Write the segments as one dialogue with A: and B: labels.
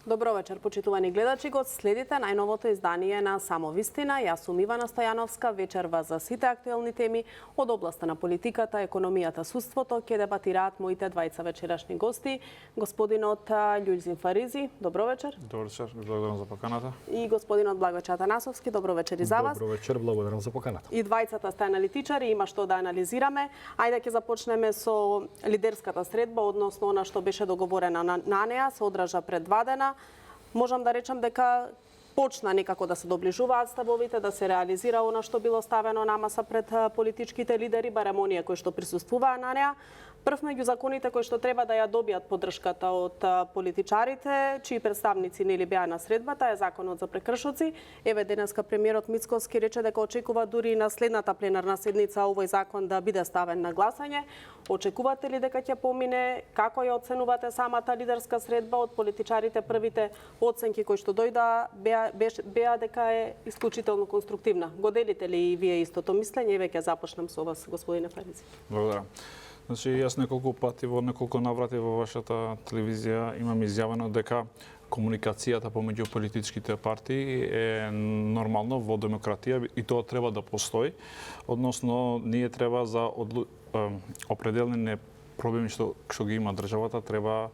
A: Добро вечер, почитувани гледачи, го следите најновото издание на Само вистина. Јас сум Ивана Стојановска, вечерва за сите актуелни теми од областа на политиката, економијата, судството, ќе дебатираат моите двајца вечерашни гости, господинот Љујзин Фаризи, добро вечер.
B: Добро вечер, благодарам за поканата.
A: И господинот Благој Чатанасовски, добро вечер и за вас.
C: Добро вечер, благодарам за поканата.
A: И двајцата сте аналитичари, има што да анализираме. Ајде ќе започнеме со лидерската средба, односно она што беше договорена на неа, се одржа пред 2 дена. Можам да речам дека почна некако да се доближуваат ставовите, да се реализира она што било ставено на маса пред политичките лидери, барем оние кои што присуствуваа на неа. Прв меѓу законите кои што треба да ја добијат поддршката од политичарите, чии представници нели беа на средбата, е законот за прекршоци. Еве денеска премиерот Мицкоски рече дека очекува дури на следната пленарна седница овој закон да биде ставен на гласање. Очекувате ли дека ќе помине? Како ја оценувате самата лидерска средба од политичарите? Првите оценки кои што дојда беа дека е исклучително конструктивна. Го делите ли и вие истото мислење? Еве ќе започнам со вас, господине Фаризи.
B: Благодарам. Значи, јас неколку пати во неколку наврати во вашата телевизија имам изјавено дека комуникацијата помеѓу политичките партии е нормално во демократија и тоа треба да постои. Односно, ние треба за определени проблеми што ги има државата, треба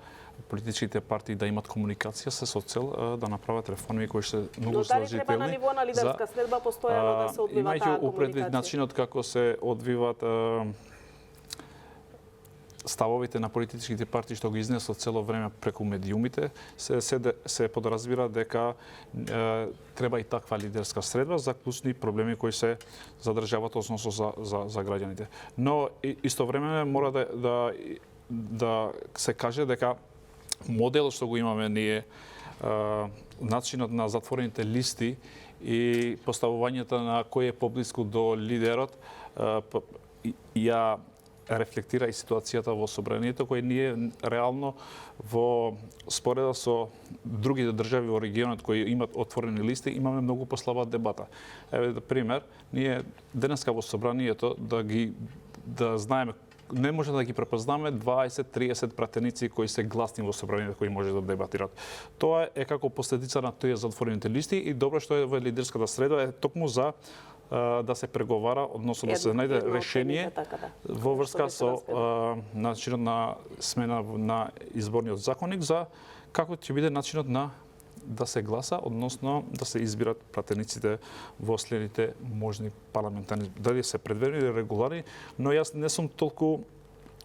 B: политичките партии да имат комуникација со цел да направат реформи кои се многу задължителни.
A: Но дали треба на ниво на лидерска средба постојано да се одвива таа комуникација?
B: Имајќи упредвид начинот како се одвиват ставовите на политичките партии што ги изнесот цело време преку медиумите, се подразбира дека треба и таква лидерска средба за клучни проблеми кои се за државата, односно за граѓаните. Но истовремено мора да се каже дека моделот што го имаме ние, начинот на затворените листи и поставувањето на кој е поблиску до лидерот, ја рефлектира и ситуацијата во собранието, кој ние реално во спореда со другите држави во регионот кои имат отворени листи, имаме многу послаба дебата. Еве за пример, ние денеска во собранието да знаеме, не може да ги препознаме 20-30 пратеници кои се гласни во собранието, кои може да дебатираат. Тоа е како последица на тие затворените листи и добро што е во лидерската среда е токму за да се преговара, односно да се најде решение во врска со начинот на смена на изборниот законник за како ќе биде начинот на да се гласа, односно да се избират пратениците во следните можни парламентарни, дали се предвидени или регуларни, но јас не сум толку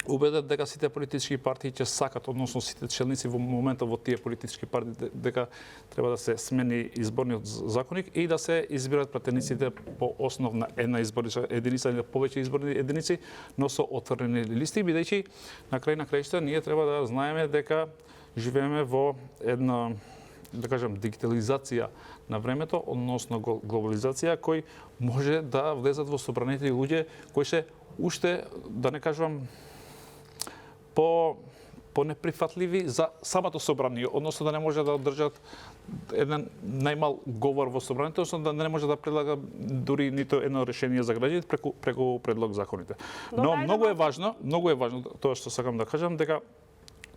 B: убеден дека сите политички партии ќе сакат, односно сите челници во моментот во тие политички партии дека треба да се смени изборниот законник и да се избират пратениците по основ на една изборна единица или повеќе изборни единици, но со отворени листи, бидејќи на крај на краишта ние треба да знаеме дека живееме во една, да кажам, дигитализација на времето, односно глобализација, кој може да влезат во собранието луѓе кои се уште, да не кажувам, по неприфатливи за самото собрание, односно да не може да одржат еден најмал говор во собранието, односно да не може да предлага дури нито едно решение за граѓаните преку предлог законите. Но многу е важно тоа што сакам да кажам, дека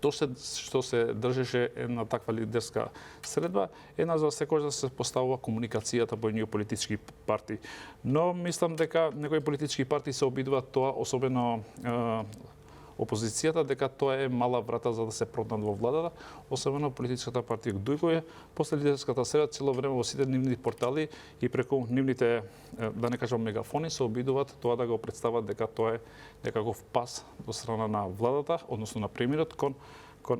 B: тоа што се држеше една таква лидерска средба, една за секојаш да се поставува комуникацијата помеѓу политички партии. Но мислам дека некои политички партии се обидуваат тоа, особено опозицијата, дека тоа е мала врата за да се протнат во владата, особено политичката партија Дујкој после лидерската среда цело време во сите нивни портали и преку нивните, да не кажам мегафони, се обидуваат тоа да го представат дека тоа е некаков пас до страна на владата, односно на премиерот кон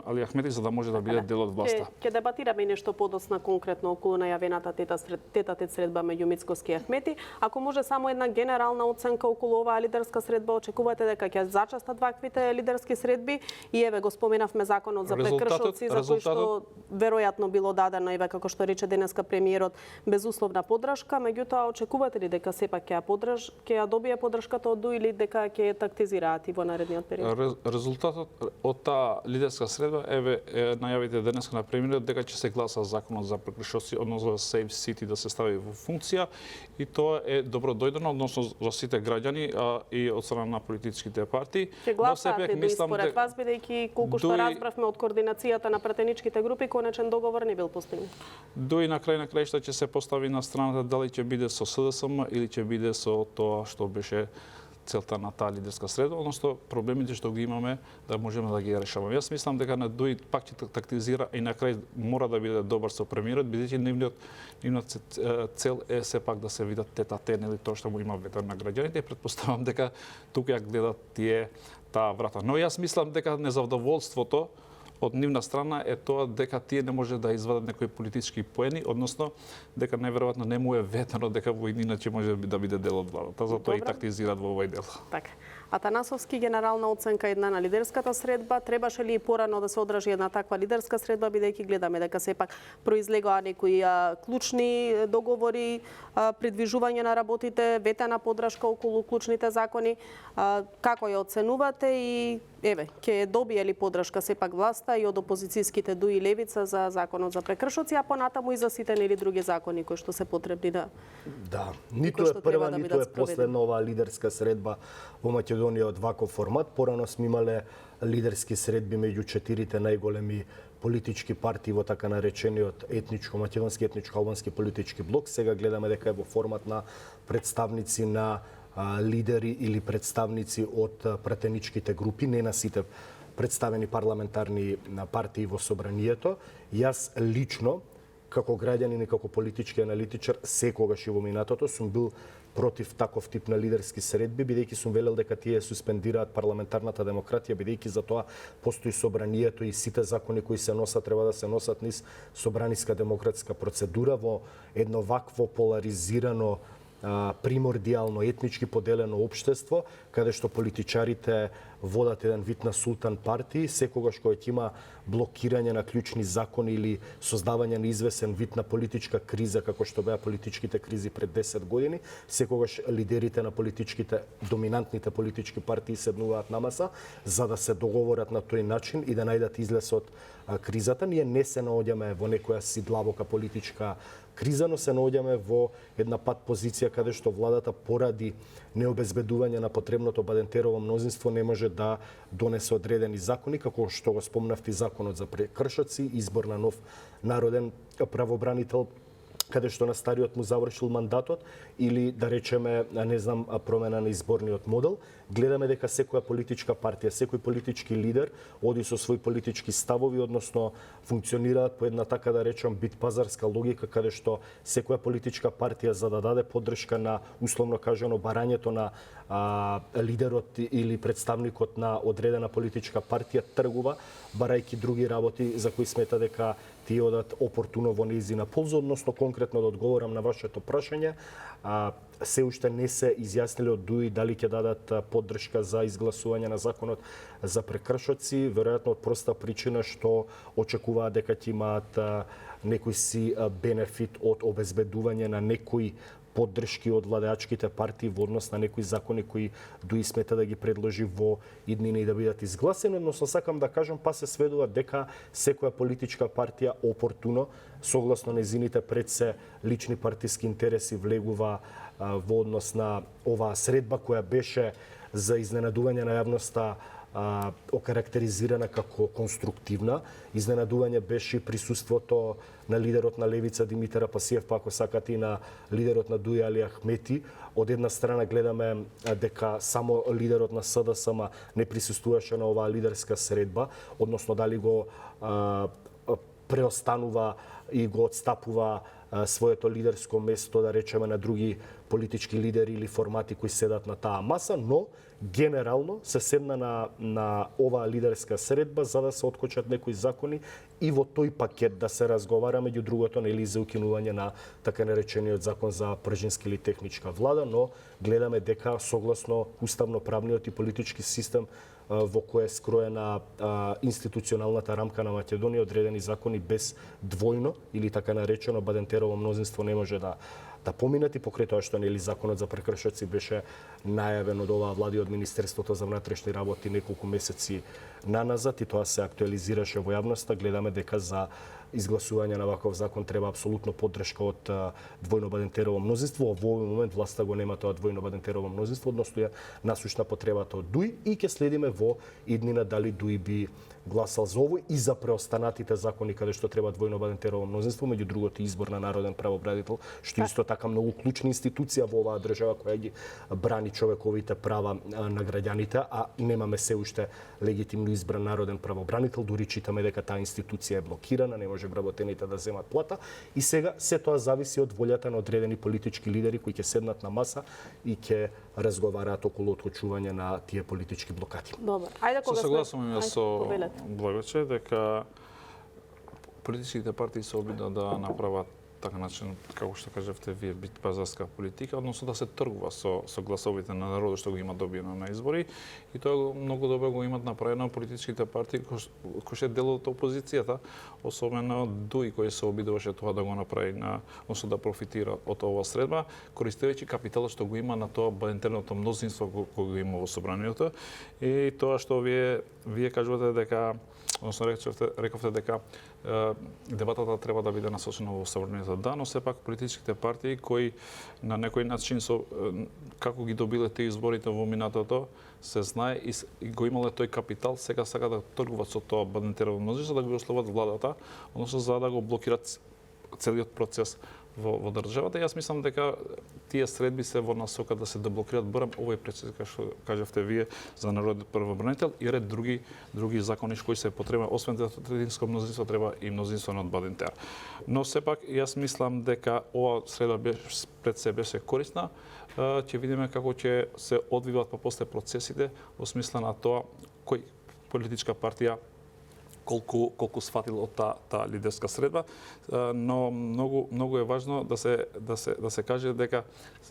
B: Али Ахмети за да може да биде дел од власта.
A: Ќе дебатираме нешто подоцна конкретно околу најавената тета-тет средба меѓу Мицкоски и Ахмети. Ако може само една генерална оценка околу оваа лидерска средба, очекувате дека ќе зачастат ваквите лидерски средби и еве го споменавме законот за прекршоци за кој што веројатно било дадено еве како што рече денеска премиерот безусловна поддршка, меѓутоа очекувате ли дека сепак ќе ја добие поддршката од ДУ или дека ќе ја тактизираат и во наредниот период?
B: Резултатот од таа лидерска средба, најавите денеска на премиерот дека ќе се гласа законот за прекршоци, односно Safe City да се стави во функција, и тоа е добро дојдено, односно за сите граѓани и од страна на политичките партии.
A: Ќе гласаат ли според вас, бидејќи колку што разбравме од координацијата на пратеничките групи, конечен договор не бил постигнат?
B: Дои на крај краишта ќе се постави на страната дали ќе биде со СДСМ или ќе биде со тоа што беше целта на таа лидерска средба, односно проблемите што ги имаме да можеме да ги решаваме. Јас мислам дека на Дуи пак ќе тактизира и на крај мора да биде добар со премиерот, бидејќи нивниот цел е сепак да се видат тета-тен или тоа што му има ветер на граѓаните, и претпоставам дека тука ја гледат тие таа врата. Но јас мислам дека незадоволството од нивна страна е тоа дека тие не може да извадат некои политички поени, односно дека најверојатно не му е ветено дека во иднина ќе може да биде дел од владата, затоа и тактизираат во овој дел.
A: Така. Атанасовски, генерална оценка една на лидерската средба, требаше ли и порано да се одржи една таква лидерска средба, бидејќи гледаме дека сепак произлегоа некои клучни договори, придвижување на работите, ветена поддршка околу клучните закони. Како ја оценувате и ќе добие ли поддршка сепак власта и од опозицијските Дуи и Левица за законот за прекршоци, а понатаму и за сите или други закони кои што се потребни да.
C: Да, ниту е прва, ниту е последна оваа лидерска средба во Македонија од ваков формат. Порано сме имале лидерски средби меѓу четирите најголеми политички партии во така наречениот македонски етничко-албански политички блок. Сега гледаме дека е во формат на представници на лидери или представници од пратеничките групи, не на сите представени парламентарни партии во собранието. Јас лично, како граѓанин и како политички аналитичар, секогаш и во минатото сум бил против таков тип на лидерски средби, бидејќи сум велел дека тие суспендираат парламентарната демократија, бидејќи за тоа постои собранието и сите закони кои се носат треба да се носат низ собраниска демократска процедура во едно вакво поларизирано примордијално етнички поделено општество, каде што политичарите водат еден вид на султан партии, секогаш кога ќе има блокирање на клучни закони или создавање на извесен вид на политичка криза, како што беа политичките кризи пред 10 години, секогаш лидерите на доминантните политички партии седнуваат на маса за да се договорат на тој начин и да најдат излез од кризата. Ние не се наоѓаме во некоја си длабока политичка криза, но се наоѓаме во една пат позиција каде што владата поради необезбедување на потребното Бадентерово мнозинство не може да донесе одредени закони, како што го спомнавте законот за прекршоци, избор на нов народен правобранител, каде што на стариот му завршил мандатот, или да речеме, не знам, промена на изборниот модел. Гледаме дека секоја политичка партија, секој политички лидер оди со своји политички ставови, односно функционираат по една така да речем битпазарска логика, каде што секоја политичка партија за да даде поддршка на условно кажано барањето на лидерот или представникот на одредена политичка партија тргува барајќи други работи за кои смета дека тие одат опортуно во нејзина полза, односно конкретно да одговорам на вашето прашање, се уште не се изјасниле од Дуи дали ќе дадат поддршка за изгласување на законот за прекршоци, веројатно од проста причина што очекуваат дека ќе имаат некој си бенефит од обезбедување на некои поддршки од владеачките партии во однос на некои закони кои Дуи смета да ги предложи во иднина и да бидат изгласени, односно сакам да кажам па се сведува дека секоја политичка партија опортуно согласно нејзините пред се лични партиски интереси влегува во однос на оваа средба која беше за изненадување на јавноста окарактеризирана како конструктивна. Изненадување беше присуството на лидерот на Левица Димитар Апасиев, па ако сакате и на лидерот на Дуи Али Ахмети. Од една страна гледаме дека само лидерот на СДСМ не присуствуваше на оваа лидерска средба, односно дали го преостанува и го отстапува своето лидерско место, да речеме, на други политички лидери или формати кои седат на таа маса, но генерално се седна на оваа лидерска средба за да се откочат некои закони и во тој пакет да се разговара меѓу другото нели за укинување на така наречениот закон за пржински или техничка влада, но гледаме дека согласно уставно-правниот и политички систем во кој е скроена институционалната рамка на Македонија, одредени закони без двојно или така наречено Бадентерово мнозинство не може да да поминат и покрај тоа што нели законот за прекршоци беше најавен од оваа влади, од Министерството за внатрешни работи неколку месеци наназад и тоа се актуализираше во јавноста, гледаме дека за изгласување на ваков закон треба апсолутно поддршка од двојно бадентерово мнозинство. Во овој момент власта го нема тоа двојно бадентерово мнозинство, односно ја насушна потребата од ДУИ и ќе следиме во иднина дали ДУИ би гласал за овој и за преостанатите закони каде што треба двојно бадентерово мнозинство, меѓу другото избор на народен правобранител, што исто така многу клучна институција во оваа држава која ги брани човековите права на граѓаните, а немаме се уште легитимно избран народен правобранител, дури читаме дека таа институција е блокирана, не може вработените да земат плата и сега се тоа зависи од волјата на одредени политички лидери кои ќе седнат на маса и ќе разговараат околу откочување на тие политички блокади.
A: Добро. Ајде кога
B: Се согласувам со Благоче дека политичките партии се обидат да направат така начин, како што кажавте вие, битпазарска политика, односно да се тргува со гласовите на народот што го има добиено на избори и тоа многу добро го имат направено политичките партии кои се дел од опозицијата, особено ДУИ кој се обидуваше тоа да го направи односно да профитира од оваа средба, користејќи капиталот што го има на тоа бадентерното мнозинство кој го има во собранието и тоа што вие кажувате дека односно рековте дека дебатата треба да биде насочена во собранието, да, но сепак политичките партии кои на некој начин како ги добиле тие изборите во минатото, се знае и го имале тој капитал, сега сака да тргуваат со тоа бадентерово мнозинство да го ослободат владата, односно за да го блокират целиот процес во државата. Јас мислам дека тие средби се во насока да се деблокираат барем овој процес како што кажавте вие за народен правобранител и ред други закони кои се потребни, освен третинско мнозинство треба и мнозинство на бадентер. Но сепак јас мислам дека ова средба пред се беше корисна. Ќе видиме како ќе се одвиваат после процесите во смисла на тоа кој политичка партија колку сфатил од таа лидерска средба, но многу е важно да се каже дека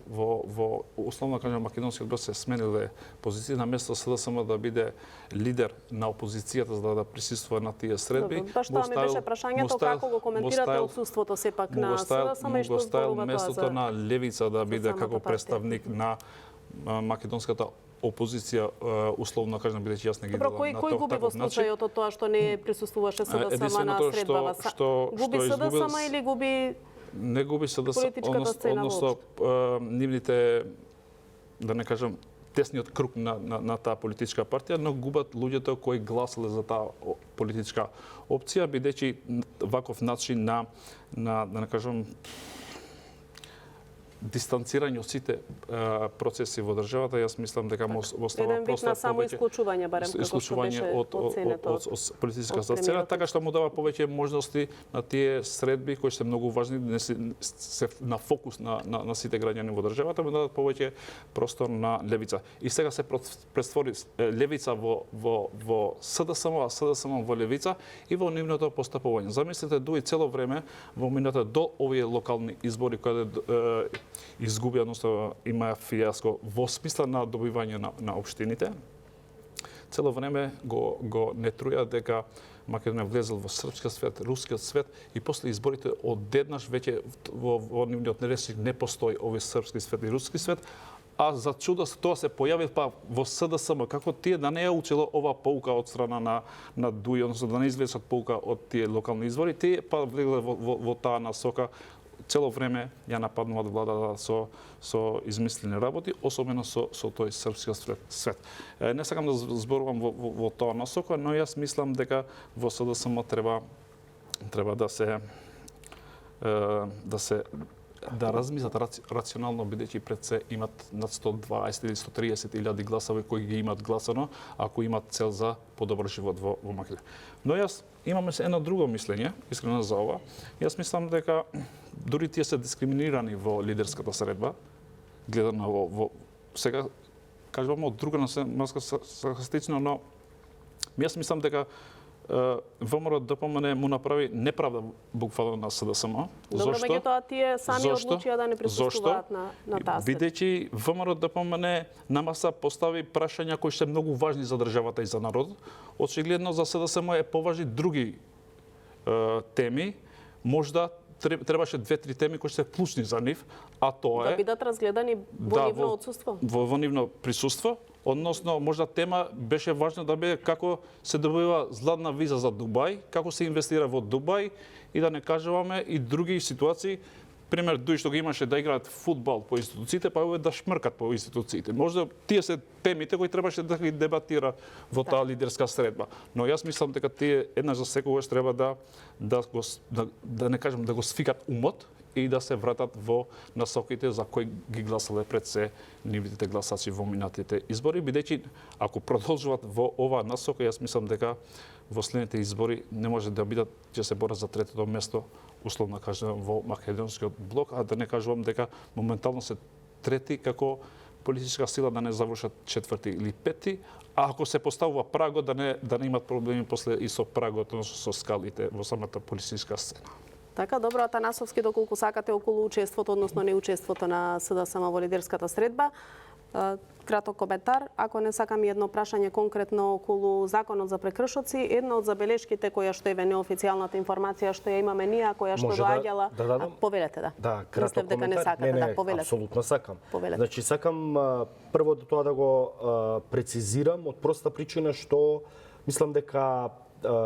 B: во условно кажам македонскиот блок се смениле позиции на место СДСМ да биде лидер на опозицијата за да присуствува на тие средби.
A: Баш тоа ми беше прашањето како го коментирате отсуството сепак на СДСМ и што зборува тоа за
B: местото на левица да биде како представник на македонската опозиција, условно кажам, бидејќи јас не ги
A: гледам на тоа. Кој губи во случајот од тоа што не присуствуваше СДСМ на средбава? Губи СДСМ или губи
B: не губи СДСМ, односно нивните, да не кажам, тесниот круг на таа политичка партија, но губат луѓето кои гласале за таа политичка опција, бидејќи ваков начин на да не кажам дистанцирање од сите процеси во државата, јас мислам дека во става
A: просто само исклучување барем како што беше оценето
B: од политичката сцена, така што му дава повеќе можности на тие средби кои се многу важни, не се на фокус на сите граѓани во државата, му дадат повеќе простор на левица. И сега се претвори левица во СДСМ, а СДСМ во левица и во нивното постапување. Замислете, ДУИ цело време во мината до овие локални избори каде изгуби, односно има фијаско во смисла на добивање на општините. Цело време го нетруја дека Македонија влезел во српскиот свет, рускиот свет и после изборите одеднаш веќе во нивниот речник не постои овој српски свет и руски свет, а за чудо тоа се појави во СДСМ, како тие да не ја учело ова поука од страна на ДУИ, односно да не извлечат поука од тие локални избори, тие влегле во таа насока. Цело време ја нападнуваат владата со измислени работи, особено со тој српскиот свет. Не сакам да зборувам во тоа насока, но јас мислам дека во СДСМ треба да размислат рационално, бидејќи пред се имат над 120 или 130 илјади гласови кои ги имат гласано, ако имат цел за подобар живот во Македонија. Но јас имаме едно друго мислење, искрено за ова. Јас мислам дека дури тие се дискриминирани во лидерската средба, гледано во сега кажувам од друга саркастично, но јас мислам дека ВМРО ДПМН му направи неправда буквално на СДСМ.
A: Добро, меѓутоа тие сами одлучија да не присуствуваат на таа средба.
B: Бидејќи ВМРО ДПМН на маса постави прашања кои се многу важни за државата и за народот, очигледно за СДСМ е поважни други теми, можда требаше 2-3 теми кои се клучни за нив, а тоа
A: Да
B: е
A: бидат разгледани во нивно отсуство.
B: во нивно присуство, односно можда тема беше важно да биде како се добива златна виза за Дубај, како се инвестира во Дубај и да не кажуваме и други ситуации. Пример, дуи што ги имаше да играат фудбал по институциите, па да шмркат по институциите. Можда тие се темите кои требаше да ги дебатира во таа лидерска средба. Но јас мислам дека тие еднаш за секогаш треба да не кажам да го сфикат умот и да се вратат во насоките за кои ги гласале пред се нивните гласачи во минатите избори, бидејќи ако продолжуваат во оваа насока, јас мислам дека во следните избори не може да бидат ќе се борат за третото место, условно кажам, во македонскиот блок, а да не кажувам дека моментално се трети како политичка сила, да не завршат четврти или пети, а ако се поставува прагот да не имат проблеми после и со прагот, односно со скалите во самата политичка сцена.
A: Така, добро, Атанасовски, доколку сакате околу учеството, односно неучеството на СДСМ во лидерската средба, краток коментар. Ако не сакам и едно прашање конкретно околу законот за прекршоци, една од забелешките која што е неофицијалната информација што ја имаме ние, која што доаѓала, повелете да.
C: Да, краток
A: дека
C: коментар.
A: не сакате да повелете.
C: Апсолутно сакам.
A: Повелете.
C: Значи сакам прво тоа да го прецизирам од проста причина што мислам дека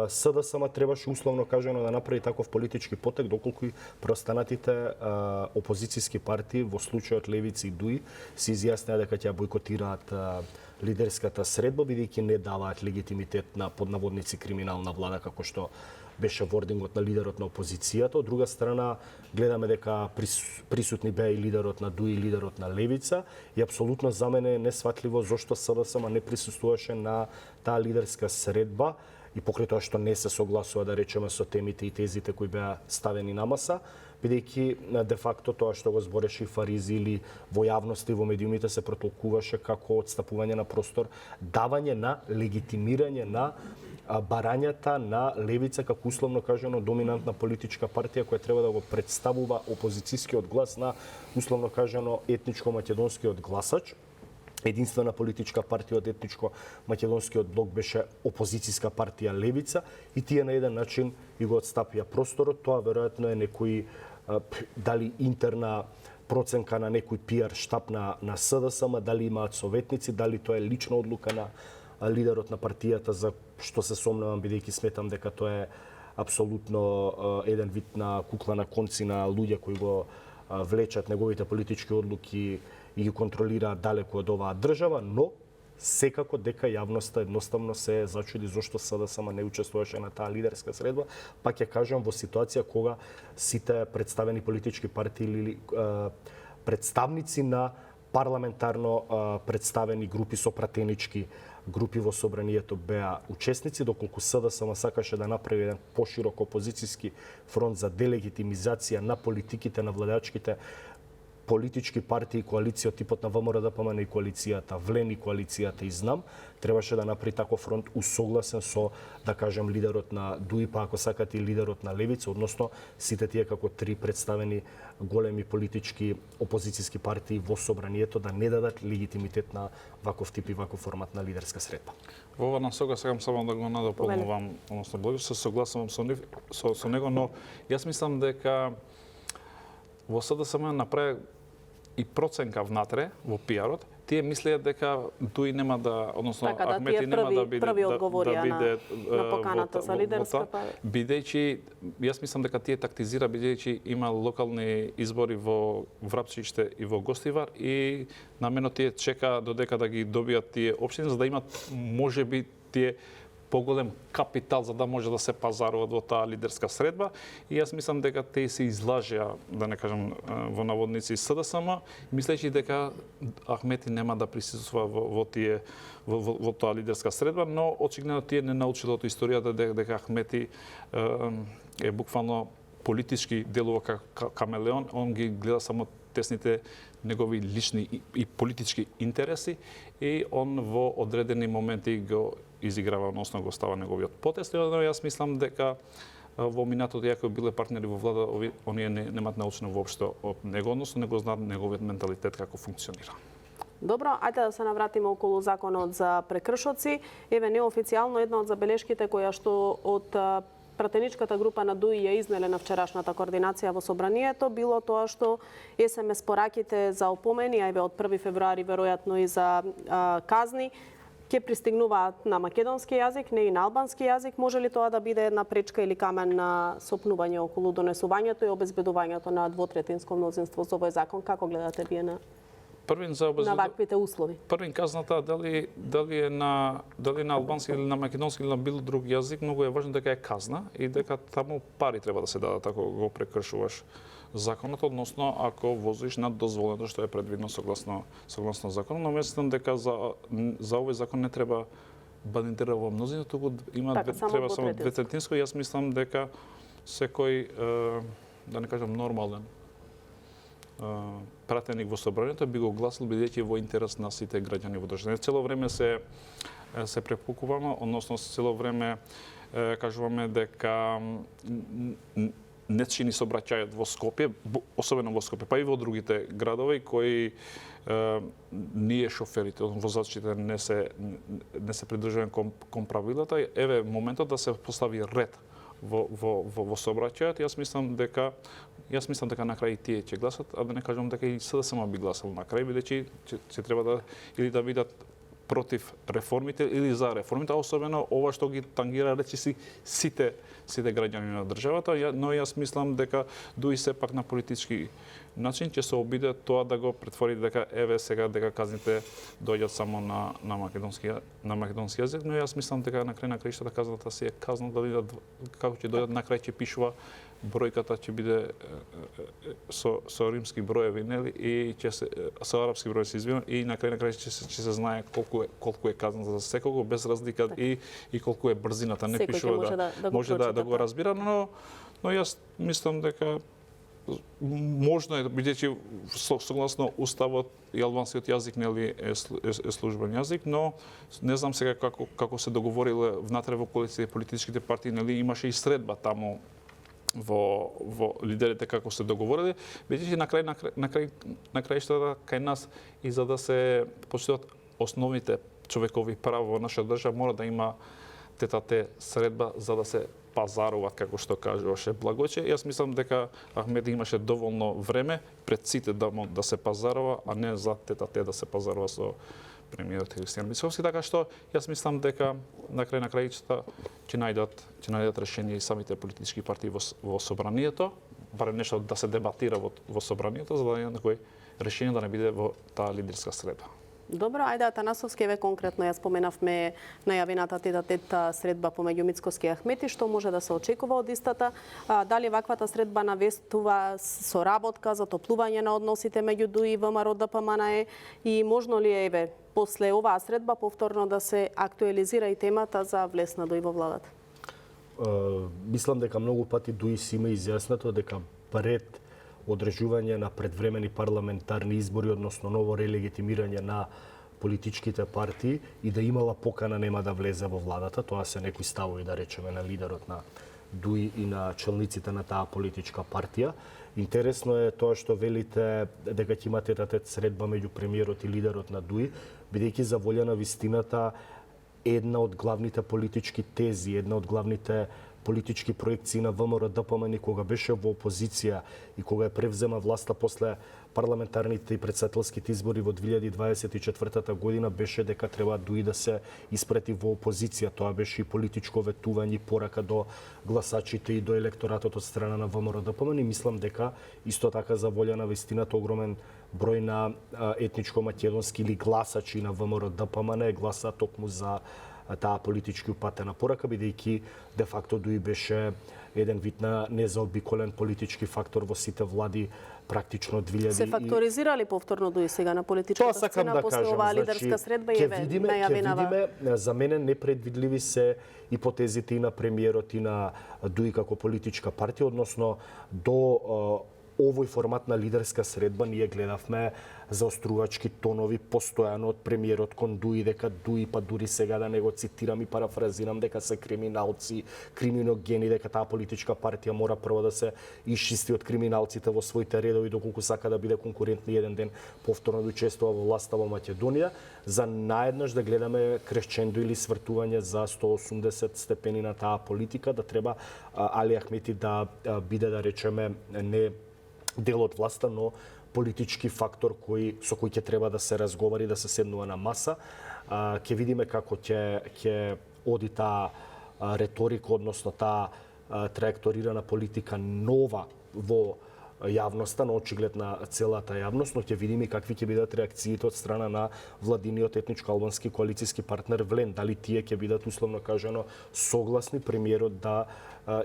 C: СДСМ требаше условно кажано да направи таков политички потек доколку и преостанатите опозицијски партии во случајот Левици и ДУИ се изјаснија дека ќе бойкотираат лидерската средба бидејќи не даваат легитимитет на поднаводници криминална влада како што беше вордингот на лидерот на опозицијата. Од друга страна гледаме дека присутни беа и лидерот на ДУИ и лидерот на Левица и апсолутно за мене е несватливо зошто СДСМ не присуствуваше на таа лидерска средба и покрај тоа што не се согласува да речеме со темите и тезите кои беа ставени на маса, бидејќи де факто тоа што го збореше и Фаризи или во јавноста и во медиумите се протолкуваше како отстапување на простор, давање на легитимирање на барањата на Левица како условно кажано доминантна политичка партија која треба да го представува опозицијскиот глас на условно кажано етничко македонскиот гласач. Единствена политичка партија од етничко македонскиот блок беше опозицијска партија Левица и тие на еден начин и го отстапија просторот. Тоа веројатно е некој дали интерна проценка на некој пиар штаб на СДСМ, дали имаат советници, дали тоа е лична одлука на лидерот на партијата, за што се сомневам бидејќи сметам дека тоа е апсолутно еден вид на кукла на конци на луѓе кои го влечат неговите политички одлуки и ги контролираат далеку од оваа држава, но секако дека јавноста едноставно се зачуди зошто СДСМ не учествуваше на таа лидерска средба, па ќе кажам во ситуација кога сите представени политички партии или представници на парламентарно представени групи со пратенички групи во собранието беа учесници, доколку СДСМ сакаше да направи еден поширок опозицијски фронт за делегитимизација на политиките на владеачките политички партии и коалиција од типот на ВМРО-ДПМН и коалицијата Влен и коалицијата Изнам, требаше да направи таков фронт усогласен со, да кажем, лидерот на ДУИ, па ако сакате и лидерот на Левица, односно сите тие како три представени големи политички опозицијски партии во собранието да не дадат легитимитет на ваков тип и ваков формат на лидерска средба.
B: Во ова насока сакам само да го надополнувам, односно Благо се согласувам со него, но јас мислам дека во СДСМ направи и проценка внатре во пиарот, тие мислеја дека ДУИ нема да, односно
A: така, да,
B: Ахмети нема да биде
A: први одговорија на поканата за лидерска
B: бидејќи јас мислам дека тие тактизира бидејќи има локални избори во Врапчиште и во Гостивар и намерно тие чека додека да ги добијат тие општини за да имат можеби тие поголем капитал за да може да се пазаруваат во таа лидерска средба и јас мислам дека тие се излажеа, да не кажам во наводници СДСМ, мислејќи дека Ахмети нема да присуствува во таа лидерска средба, но очигледно тие не научиле од историјата дека Ахмети е буквално политички делува како камелеон, он ги гледа само тесните негови лични и политички интереси и он во одредени моменти го изиграва, односно го става неговиот потез. Но јас мислам дека во минатото, иако биле партнери во влада, оние немаат научено воопшто од него, односно не го знаат неговиот менталитет како функционира.
A: Добро, ајде да се навратиме околу законот за прекршоци. Еве неофицијално една од забелешките која што од пратеничката група на ДУИ ја изнеле на вчерашната координација во собранието било тоа што СМС пораките за опомени, а од 1 февруари веројатно и за казни, ќе пристигнуваат на македонски јазик, не и на албански јазик. Може ли тоа да биде една пречка или камен на сопнување околу донесувањето и обезбедувањето на двотретинско мнозинство за овој закон? Како гледате вие на ваквите услови?
B: Првин казната дали е на албански или на македонски или на било друг јазик, многу е важно дека е казна и дека таму пари треба да се дадат ако го прекршуваш законот, односно ако возиш над дозволеното што е предвидено согласно законот, но мислам дека за овој закон не треба бандитира во мнозина, туку има треба само дветретинско. Јас мислам дека секој да не кажам нормален пратеник во собранието би го гласил бидејќи во интерес на сите граѓани во државата. Цело време се препукуваме, односно цело време кажуваме дека нечини сообраќајот во Скопје, особено во Скопје, па и во другите градови кои ние шоферите, возачите не се придржуваме кон правилата. Еве моментот да се постави ред во сообраќајот. Јас мислам дека на крај тие ќе гласат, а да не кажам дека и СДСМ би гласал на крај, бидејќи ќе треба да или да бидат против реформите или за реформите, особено ова што ги тангира речиси сите граѓани на државата, но јас мислам дека дуи сепак на политички начин ќе се обиде тоа да го претвори дека еве сега дека казните доаѓаат само на македонски јазик, но јас мислам дека на крај на краиштата казната си е казна, дали како ќе доаѓаат на крај ќе пишува бројката ќе биде со римски броеви, нели, и ќе се со арапски броеви се извинувам, и на крај ќе се знае колку е казната за секого без разлика и колку е брзината, не пишува може да го разбира, но јас мислам дека можно е, бидејќи согласно уставот и албанскиот јазик нели е службен јазик, но не знам сега како се договориле внатре во коалиција политичките партии, нели имаше и средба таму во лидерите како се договориле, бидејќи на крајштата кај нас и за да се поштојат основните човекови права во наша држава мора да има тета-те средба за да се пазаруваат, како што кажуваше Благојче. Јас мислам дека Ахмеди имаше доволно време пред сите да се пазарува, а не за тета-те да се пазарува со премиерот Христијан Мицковски, така што јас мислам дека на крајчата ќе најдат решение и самите политички партии во собранието, барем нешто да се дебатира во собранието, за да има некој решение да не биде во таа лидерска средба.
A: Добро, ајде Атанасовски, еве конкретно ја споменавме најавената тета средба помеѓу Мицковски и Ахмети, што може да се очекува од истата, дали ваквата средба навестува соработка, затоплување на односите меѓу ДУИ и ВМРО ДПМНЕ и можно ли е еве после оваа средба повторно да се актуализира и темата за влез на ДУИ во владата?
C: Мислам дека многу пати ДУИ си има изјаснато дека пред одржување на предвремени парламентарни избори, односно ново релегитимирање на политичките партии и да имала покана нема да влезе во владата. Тоа се некои ставови, да речеме, на лидерот на ДУИ и на челниците на таа политичка партија. Интересно е тоа што велите дека ќе имате тета средба меѓу премиерот и лидерот на ДУИ, бидејќи за волја на вистината една од главните политички тези, една од главните политички проекции на ВМРО ДПМН кога беше во опозиција и кога ја превзема власта после парламентарните и претседателските избори во 2024 година беше дека треба ДУИ да се испрати во опозиција. Тоа беше и политичко ветување и порака до гласачите и до електоратот од страна на ВМРО ДПМН. Мислам дека исто така за волја на вистината огромен број на етничко македонски или гласачи на ВМРО ДПМН гласа токму за таа политички упатена порака, бидејќи де факто ДУИ беше еден вид на незаобиколен политички фактор во сите влади практично 2000.
A: Се факторизирали повторно ДУИ сега на политичката сцена после оваа лидерска средба и еве најавенава?
C: За мене непредвидливи се ипотезите и на премиерот и на ДУИ како политичка партија, односно до овој формат на лидерска средба ние гледавме заострувачки тонови постојано од премиерот кон Дуи, дека Дуи, па дури сега да не го цитирам и парафразирам, дека се криминалци, криминогени, дека таа политичка партија мора прво да се исчисти од криминалците во своите редови, доколку сака да биде конкурентни еден ден повторно да учествува во власта во Македонија, за наеднаш да гледаме кресчендо или свртување за 180 степени на таа политика, да треба Али Ахмети да биде, да речеме, не дел од власта, но политички фактор со кој ќе треба да се разговари, да се седнува на маса. Ќе видиме како ќе оди таа реторика, односно таа траекторирана политика нова во јавноста, на очиглед на целата јавност, но ќе видиме какви ќе бидат реакциите од страна на владиниот етничко-албански коалицијски партнер Влен. Дали тие ќе бидат условно кажано согласни премиерот да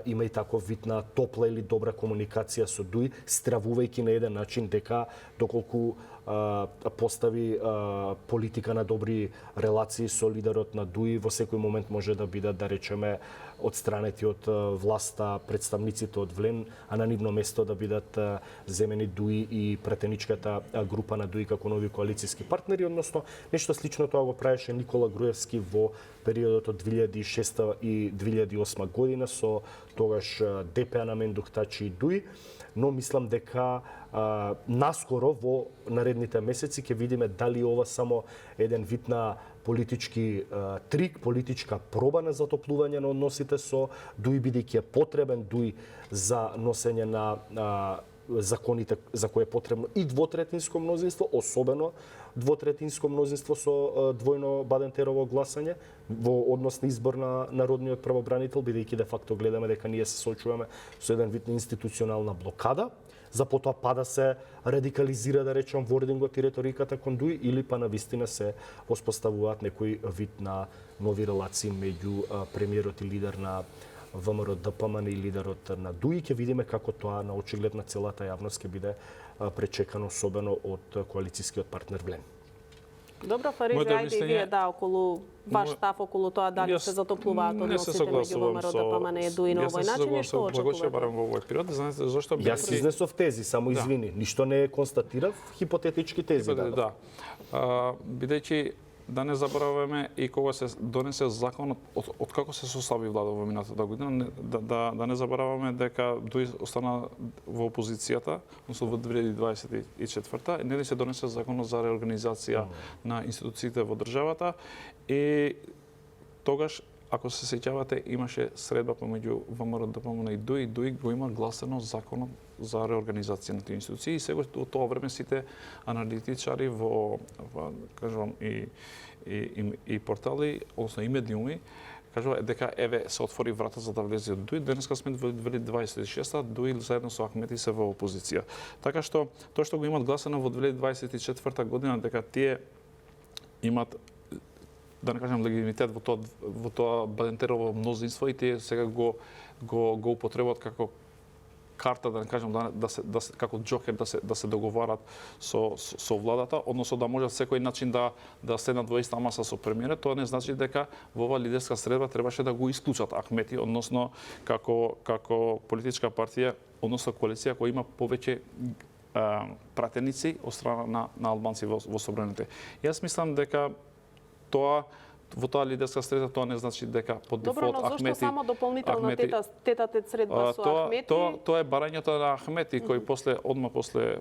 C: има и таков вид на топла или добра комуникација со Дуи, стравувајќи на еден начин дека доколку постави политика на добри релации со лидерот на Дуи, во секој момент може да бидат, да речеме, одстранети од власта представниците од Влен, а на нивно место да бидат земени Дуи и пратеничката група на Дуи како нови коалицијски партнери, односно нешто слично тоа го правеше Никола Груевски во периодот од 2006 и 2008 година со тогаш ДП на Мендух Тачи и Дуи, но мислам дека наскоро во наредните месеци ќе видиме дали ова само еден вид на политички трик, политичка проба на затоплување на односите со Дуи, бидејќи е потребен Дуи за носење на законите за кои е потребно и двотретинско мнозинство, особено двотретинско мнозинство со двојно Бадентерово гласање во однос на избор на народниот правобранител, бидејќи де факто гледаме дека ние се соочуваме со еден вид на институционална блокада, за потоа па да се радикализира, да речем, вордингот и реториката кон Дуи, или па на вистина се воспоставуваат некој вид на нови релации меѓу премиерот и лидер на ВМРО ДПМН и лидерот на Дуи. Ќе видиме како тоа на очиглед на целата јавност ќе биде пречекано, особено од коалицијскиот партнер Влен.
A: Добро, Фариджи, ајде и вие околу ваш став околу тоа дали се затоплуваат односите меѓу ВМРО ДПМН и Дуи на овој начин и што очекувате?
B: Барем во овој период, знаете зошто
C: Јас изнесов тези, само извини, ништо не констатирав, хипотетички тези
B: да. Бидејќи да не забораваме и кога се донесе законот, од како се состави влада во минатата година, да не забораваме дека Дуи остана во опозицијата, односно во 2024 не ли се донесе законот за реорганизација на институциите во државата и тогаш, ако се сеќавате, имаше средба помеѓу ВМРО ДПМН и Дуи. Дуи го има гласено законот за реорганизација на тие институции и сега во тоа време сите аналитичари во кажувам и портали, односно и медиуми, кажува дека еве се отвори врата за да влезе Дуи. Денеска сме во 2026, Дуи заедно со Ахмети се во опозиција. Така што тоа што го имат гласено во 2024 година дека тие имат, да не кажам, легитимитет во тоа Бадентерово мнозинство и тие сега го употребуваат како карта, да не кажам, да се како џокер да се договарат со владата, односно да можат секој начин да седнат во иста маса со премиерот. Тоа не значи дека во оваа лидерска средба требаше да го исклучат Ахмети, односно како политичка партија, односно коалиција која има повеќе пратеници од страна на албанци во собраните. Јас мислам дека во таа лидерска средба тоа не значи дека по дефолт Ахмети...
A: Добро, но зашто само дополнителна тета-тет средба со Ахмети?
B: Тоа е барањето на Ахмети, кој одма после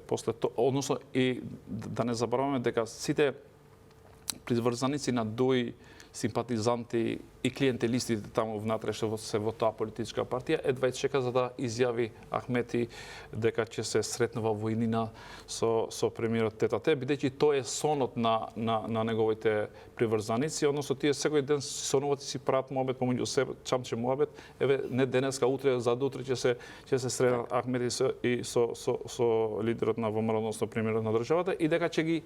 B: односно и да не забораваме дека сите приврзаници на Дуи, симпатизанти и клиентелистите таму внатре што се во таа политичка партија едва чека за да изјави Ахмети дека ќе се сретнува во иднина со премиерот тета-те, бидејќи тоа е сонот на неговите приврзаници, односно тие секој ден сонуват и си прават муабет помеѓу себе, чамче муабет, еве не денеска, утре, задутре ќе се сретнат Ахмети и со лидерот на ВМРО, односно премиерот на државата и дека ќе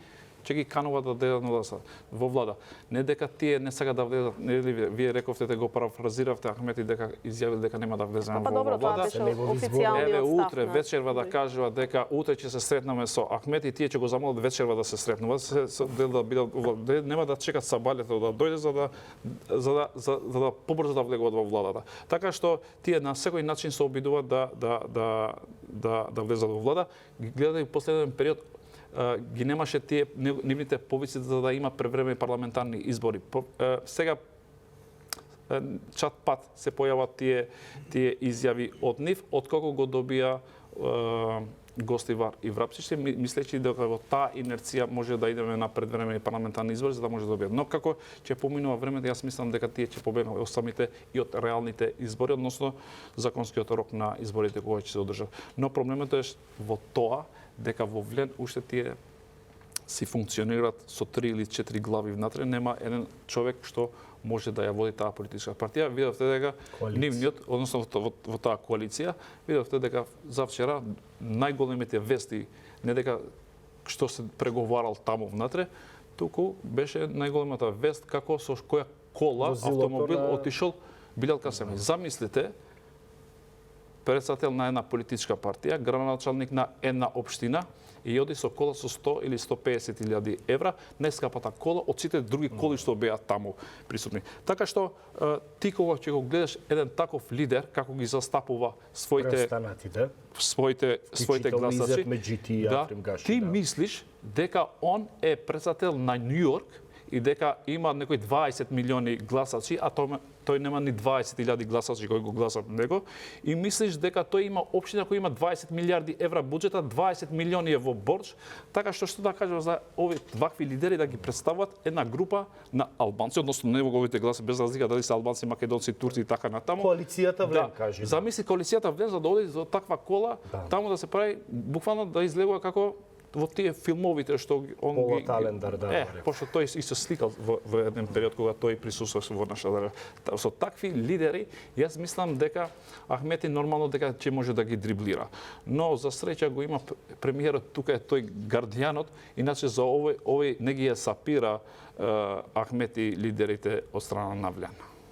B: ги канува да дадат во влада. Не дека тие не сакаат да влезат, нели вие рековте, го парафразиравте Ахмети дека изјавил дека нема да влеземе во влада.
A: Тоа беше официјалниот
B: еве
A: став.
B: утре вечерва да кажува дека утре ќе се сретнеме со Ахмети, тие ќе го замолат вечерва да се сретнуваат, да бидат нема да чекат сабалето да дојде за да побрзо да влегуваат во владата. Така што тие на секој начин се обидуваат да да влезат во влада, ги гледај последен период ги немаше тие нивните повици за да има превремени парламентарни избори. Сега чат пат се појават тие изјави од нив, откако го добија Гостивар и Врапчиќ, мислејќи дека во таа инерција може да идеме на предвремени парламентарни избори за да може да добијат. Но како ќе поминува времето, јас мислам дека тие ќе победат од самите и од реалните избори, односно законскиот рок на изборите кои ќе се одржат. Но проблемот е во тоа дека во Влен уште тие си функционираат со 3 или 4 глави внатре, нема еден човек што може да ја води таа политичка партија. Видовте дека нивниот, односно во таа коалиција, видовте дека завчера најголемите вести, не дека што се преговарал таму внатре, туку беше најголемата вест како со која кола, автомобил отишол Билјал Касемов. Замислите, председател на една политичка партија, градоначалник на една општина, и оди со кола со 100 или 150.000 евра, најскапата кола од сите други коли што беа таму присутни. Така што ти кога ќе го гледаш еден таков лидер како ги застапува своите гласачи, ти мислиш дека он е председател на Њу Јорк и дека има некои 20 милиони гласачи, а тој нема ни 20.000 гласачи кои го гласат него, и мислиш дека тој има општина која има 20 милиарди евра буџета, 20 милиони е во борџ, така што да кажам за овие вакви лидери да ги представуваат една група на албанци, односно неговите гласи без разлика дали се албанци, македонци, турци и така натаму.
C: Коалицијата Влен кажи.
B: Замисли коалицијата Влен за да оди за таква кола, таму да се прави буквално да излегува како во тие филмовите што он ги
C: Талендар,
B: пошто тој и се сликал во еден период кога тој присуствуваше во наша држава. Со такви лидери јас мислам дека Ахмети нормално дека ќе може да ги дриблира. Но за среќа го има премиерот, тука е тој гардијанот, иначе за овој не ги е сапира Ахмети лидерите од страна на Влен.